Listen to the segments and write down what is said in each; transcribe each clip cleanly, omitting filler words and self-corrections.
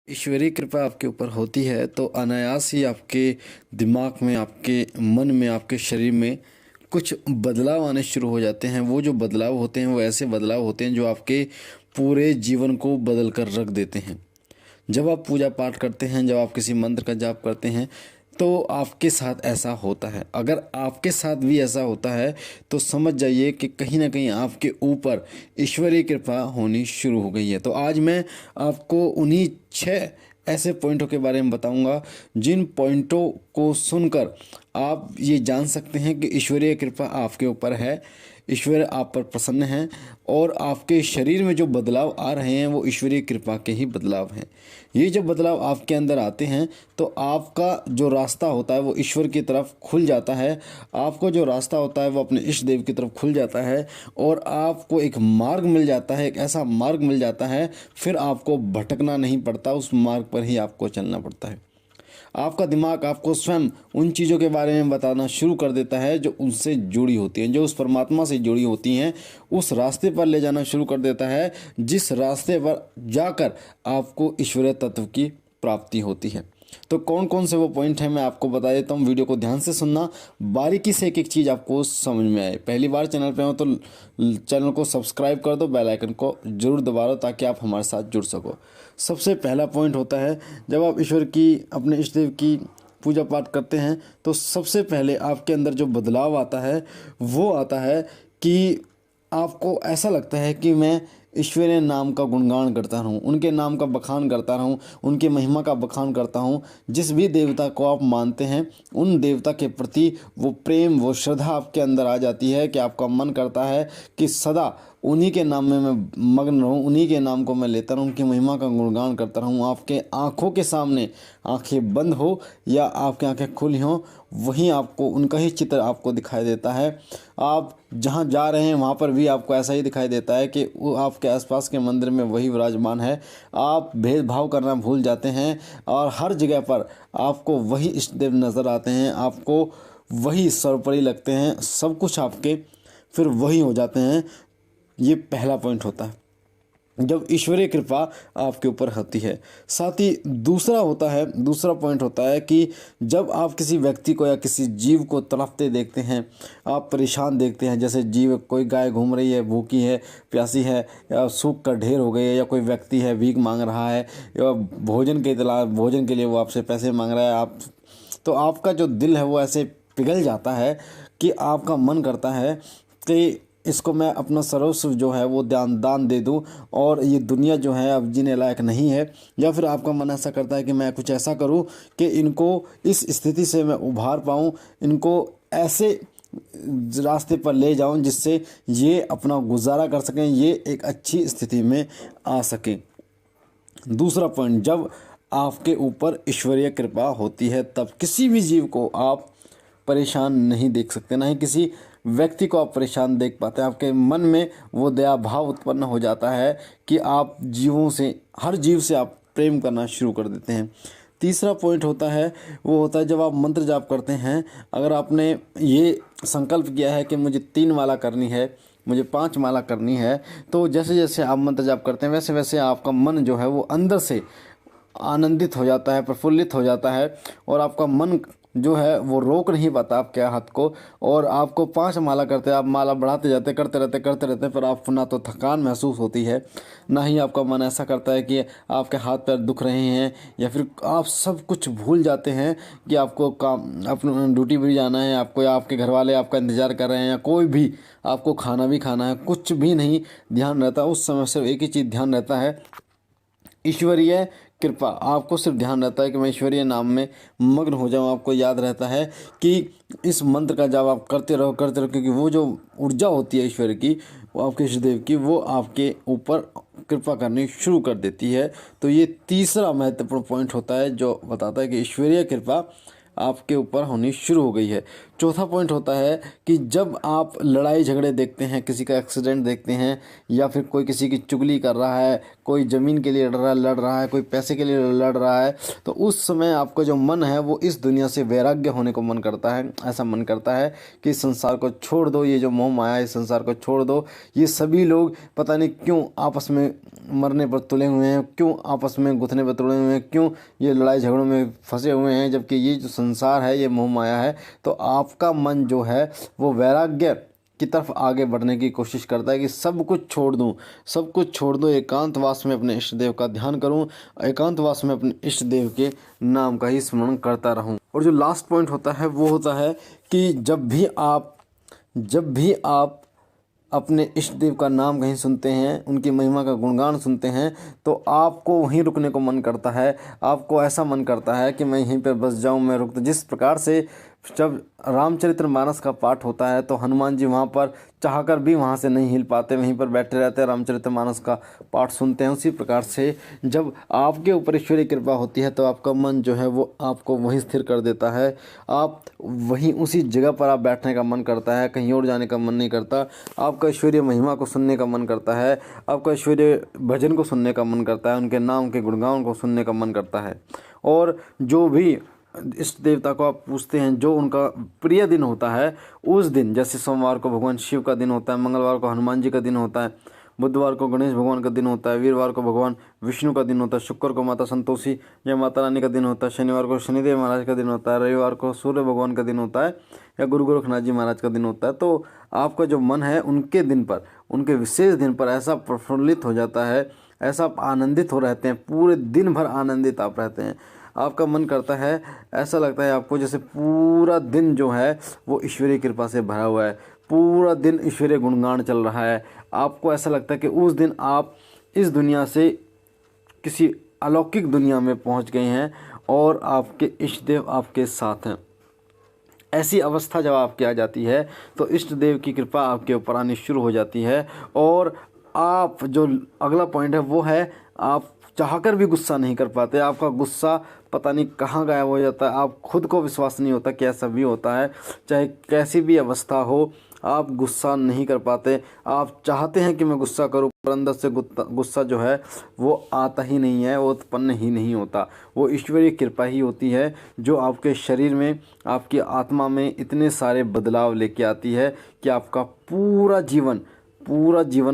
ईश्वरीय कृपा आपके ऊपर होती है तो अनायास ही आपके दिमाग में, आपके मन में, आपके शरीर में कुछ बदलाव आने शुरू हो जाते हैं। वो जो बदलाव होते हैं वो ऐसे बदलाव होते हैं जो आपके पूरे जीवन को बदल कर रख देते हैं। जब आप पूजा पाठ करते हैं, जब आप किसी मंत्र का जाप करते हैं तो आपके साथ ऐसा होता है। अगर आपके साथ भी ऐसा होता है तो समझ जाइए कि कहीं ना कहीं आपके ऊपर ईश्वरीय कृपा होनी शुरू हो गई है। तो आज मैं आपको उन्हीं 6 ऐसे पॉइंटों के बारे में बताऊंगा जिन पॉइंटों को सुनकर आप ये जान सकते हैं कि ईश्वरीय कृपा आपके ऊपर है, ईश्वर आप पर प्रसन्न है और आपके शरीर में जो बदलाव आ रहे हैं वो ईश्वरीय कृपा के ही बदलाव हैं। ये जब बदलाव आपके अंदर आते हैं तो आपका जो रास्ता होता है वो ईश्वर की तरफ खुल जाता है। आपको जो रास्ता होता है वो अपने इष्ट देव की तरफ खुल जाता है और आपको एक मार्ग मिल जाता है, एक ऐसा मार्ग मिल जाता है, फिर आपको भटकना नहीं पड़ता, उस मार्ग पर ही आपको चलना पड़ता है। आपका दिमाग आपको स्वयं उन चीज़ों के बारे में बताना शुरू कर देता है जो उनसे जुड़ी होती हैं, जो उस परमात्मा से जुड़ी होती हैं। उस रास्ते पर ले जाना शुरू कर देता है जिस रास्ते पर जाकर आपको ईश्वरीय तत्व की प्राप्ति होती है। तो कौन कौन से वो पॉइंट हैं मैं आपको बता देता हूँ। वीडियो को ध्यान से सुनना, बारीकी से एक एक चीज़ आपको समझ में आए। पहली बार चैनल पे हो तो चैनल को सब्सक्राइब कर दो, बेल आइकन को जरूर दबा दो ताकि आप हमारे साथ जुड़ सको। सबसे पहला पॉइंट होता है, जब आप ईश्वर की, अपने इष्ट देव की पूजा पाठ करते हैं तो सबसे पहले आपके अंदर जो बदलाव आता है वो आता है कि आपको ऐसा लगता है कि मैं ईश्वरीय नाम का गुणगान करता रहूँ, उनके नाम का बखान करता रहूँ, उनकी महिमा का बखान करता हूँ। जिस भी देवता को आप मानते हैं उन देवता के प्रति वो प्रेम, वो श्रद्धा आपके अंदर आ जाती है कि आपका मन करता है कि सदा उन्हीं के नाम में मैं मग्न रहूँ, उन्हीं के नाम को मैं लेता रहूँ, उनकी महिमा का गुणगान करता रहूँ। आपके आँखों के सामने आँखें बंद हो या आपकी आँखें खुली हों, वहीं आपको उनका ही चित्र आपको दिखाई देता है। आप जहाँ जा रहे हैं वहाँ पर भी आपको ऐसा ही दिखाई देता है कि वो आपके आसपास के मंदिर में वही विराजमान है। आप भेदभाव करना भूल जाते हैं और हर जगह पर आपको वही इष्ट देव नज़र आते हैं, आपको वही सर्वोपरि लगते हैं, सब कुछ आपके फिर वही हो जाते हैं। ये पहला पॉइंट होता है जब ईश्वरीय कृपा आपके ऊपर होती है। साथ ही दूसरा पॉइंट होता है कि जब आप किसी व्यक्ति को या किसी जीव को तड़पते देखते हैं, आप परेशान देखते हैं, जैसे जीव, कोई गाय घूम रही है, भूखी है, प्यासी है, या सूख कर ढेर हो गई है, या कोई व्यक्ति है भीख मांग रहा है, या भोजन के लिए वो आपसे पैसे मांग रहा है, तो आपका जो दिल है वो ऐसे पिघल जाता है कि आपका मन करता है कि इसको मैं अपना सर्वस्व जो है वो दान दे दूं और ये दुनिया जो है अब जीने लायक नहीं है। या फिर आपका मन ऐसा करता है कि मैं कुछ ऐसा करूं कि इनको इस स्थिति से मैं उभार पाऊं, इनको ऐसे रास्ते पर ले जाऊं जिससे ये अपना गुजारा कर सकें, ये एक अच्छी स्थिति में आ सकें। दूसरा पॉइंट, जब आपके ऊपर ईश्वरीय कृपा होती है तब किसी भी जीव को आप परेशान नहीं देख सकते, ना ही किसी व्यक्ति को आप परेशान देख पाते हैं। आपके मन में वो दया भाव उत्पन्न हो जाता है कि आप जीवों से, हर जीव से आप प्रेम करना शुरू कर देते हैं। तीसरा पॉइंट होता है वो होता है जब आप मंत्र जाप करते हैं। अगर आपने ये संकल्प किया है कि मुझे 3 माला करनी है, मुझे 5 माला करनी है, तो जैसे जैसे आप मंत्र जाप करते हैं वैसे वैसे आपका मन जो है वो अंदर से आनंदित हो जाता है, प्रफुल्लित हो जाता है और आपका मन जो है वो रोक नहीं पाता आपके हाथ को। और आपको 5 माला करते, आप माला बढ़ाते जाते, करते रहते, पर आपको ना तो थकान महसूस होती है, ना ही आपका मन ऐसा करता है कि आपके हाथ पैर दुख रहे हैं, या फिर आप सब कुछ भूल जाते हैं कि आपको काम, अपना ड्यूटी भी जाना है आपको, या आपके घर वाले आपका इंतज़ार कर रहे हैं, या कोई भी आपको खाना भी खाना है, कुछ भी नहीं ध्यान रहता। उस समय सिर्फ एक ही चीज़ ध्यान रहता है, ईश्वरीय कृपा। आपको सिर्फ ध्यान रहता है कि मैं ईश्वरीय नाम में मग्न हो जाऊं। आपको याद रहता है कि इस मंत्र का जब आप करते रहो, क्योंकि वो जो ऊर्जा होती है ईश्वर की, वो आपके इष्टदेव की, वो आपके ऊपर कृपा करनी शुरू कर देती है। तो ये तीसरा महत्वपूर्ण पॉइंट होता है जो बताता है कि ईश्वरीय कृपा आपके ऊपर होनी शुरू हो गई है। चौथा पॉइंट होता है कि जब आप लड़ाई झगड़े देखते हैं, किसी का एक्सीडेंट देखते हैं, या फिर कोई किसी की चुगली कर रहा है, कोई ज़मीन के लिए लड़ रहा है, कोई पैसे के लिए लड़ रहा है, तो उस समय आपका जो मन है वो इस दुनिया से वैराग्य होने को मन करता है। ऐसा मन करता है कि इस संसार को छोड़ दो, ये जो मोह माया है इस संसार को छोड़ दो। ये सभी लोग पता नहीं क्यों आपस में मरने पर तुले हुए हैं, क्यों आपस में गुथने पर तुले हुए हैं, क्यों ये लड़ाई झगड़ों में फंसे हुए हैं, जबकि ये जो संसार है ये मोह माया है। तो आपका मन जो है वो वैराग्य की तरफ आगे बढ़ने की कोशिश करता है कि सब कुछ छोड़ दूं, सब कुछ छोड़ दूं, एकांतवास में अपने इष्ट देव का ध्यान करूं, एकांतवास में अपने इष्ट देव के नाम का ही स्मरण करता रहूं। और जो लास्ट पॉइंट होता है वो होता है कि जब भी आप अपने इष्ट देव का नाम कहीं सुनते हैं, उनकी महिमा का गुणगान सुनते हैं, तो आपको वहीं रुकने को मन करता है। आपको ऐसा मन करता है कि मैं यहीं पर बस जाऊं, मैं रुक। जिस प्रकार से जब रामचरितमानस का पाठ होता है तो हनुमान जी वहाँ पर चाहकर भी वहाँ से नहीं हिल पाते, वहीं पर बैठे रहते हैं, रामचरितमानस का पाठ सुनते हैं। उसी प्रकार से जब आपके ऊपर ईश्वरीय कृपा होती है तो आपका मन जो है वो आपको वहीं स्थिर कर देता है। आप वहीं उसी जगह पर आप बैठने का मन करता है, कहीं और जाने का मन नहीं करता। आपका ईश्वरीय महिमा को सुनने का मन करता है, आपका ईश्वरीय भजन को सुनने का मन करता है, उनके नाम के गुणगान को सुनने का मन करता है। और जो भी इष्ट देवता को आप पूछते हैं, जो उनका प्रिय दिन होता है उस दिन, जैसे सोमवार को भगवान शिव का दिन होता है, मंगलवार को हनुमान जी का दिन होता है, बुधवार को गणेश भगवान का दिन होता है, वीरवार को भगवान विष्णु का दिन होता है, शुक्र को माता संतोषी या माता रानी का दिन होता है, शनिवार को शनिदेव महाराज का दिन होता है, रविवार को सूर्य भगवान का दिन होता है, या गुरु गोरखनाथ जी महाराज का दिन होता है। तो आपका जो मन है उनके दिन पर, उनके विशेष दिन पर ऐसा प्रफुल्लित हो जाता है, ऐसा आप आनंदित हो रहते हैं, पूरे दिन भर आनंदित आप रहते हैं। आपका मन करता है, ऐसा लगता है आपको जैसे पूरा दिन जो है वो ईश्वरीय कृपा से भरा हुआ है, पूरा दिन ईश्वरीय गुणगान चल रहा है। आपको ऐसा लगता है कि उस दिन आप इस दुनिया से किसी अलौकिक दुनिया में पहुंच गए हैं और आपके इष्ट देव आपके साथ हैं। ऐसी अवस्था जब आपकी आ जाती है तो इष्ट देव की कृपा आपके ऊपर आनी शुरू हो जाती है। और आप जो अगला पॉइंट है वो है, आप चाहकर भी गुस्सा नहीं कर पाते। आपका गुस्सा पता नहीं कहाँ गायब हो जाता है। आप खुद को विश्वास नहीं होता कि ऐसा भी होता है। चाहे कैसी भी अवस्था हो, आप गुस्सा नहीं कर पाते। आप चाहते हैं कि मैं गुस्सा करूं, पर अंदर से गुस्सा जो है वो आता ही नहीं है, वो उत्पन्न ही नहीं होता। वो ईश्वरीय कृपा ही होती है जो आपके शरीर में, आपकी आत्मा में इतने सारे बदलाव लेके आती है कि आपका पूरा जीवन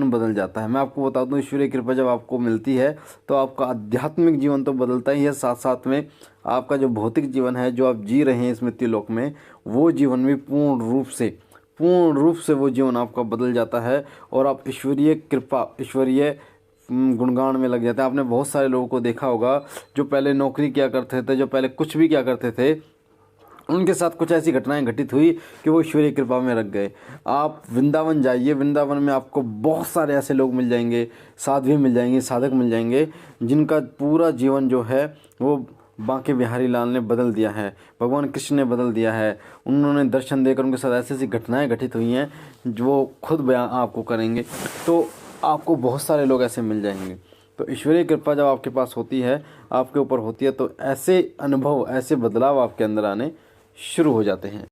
बदल जाता है। मैं आपको बता दूं, ईश्वरीय कृपा जब आपको मिलती है तो आपका आध्यात्मिक जीवन तो बदलता ही है, साथ साथ में आपका जो भौतिक जीवन है जो आप जी रहे हैं इस मृत्यु लोक में, वो जीवन भी पूर्ण रूप से वो जीवन आपका बदल जाता है। और आप ईश्वरीय कृपा, ईश्वरीय गुणगान में लग जाते हैं। आपने बहुत सारे लोगों को देखा होगा जो पहले नौकरी किया करते थे, जो पहले कुछ भी किया करते थे, उनके साथ कुछ ऐसी घटनाएं घटित हुई कि वो ईश्वरीय कृपा में रख गए। आप वृंदावन जाइए, वृंदावन में आपको बहुत सारे ऐसे लोग मिल जाएंगे, साध्वी मिल जाएंगे, साधक मिल जाएंगे, जिनका पूरा जीवन जो है वो बांके बिहारी लाल ने बदल दिया है, भगवान कृष्ण ने बदल दिया है। उन्होंने दर्शन देकर उनके साथ ऐसी ऐसी घटनाएं घटित हुई हैं जो खुद बयान आपको करेंगे। तो आपको बहुत सारे लोग ऐसे मिल जाएंगे। तो ईश्वरीय कृपा जब आपके पास होती है, आपके ऊपर होती है, तो ऐसे अनुभव, ऐसे बदलाव आपके अंदर आने शुरू हो जाते हैं।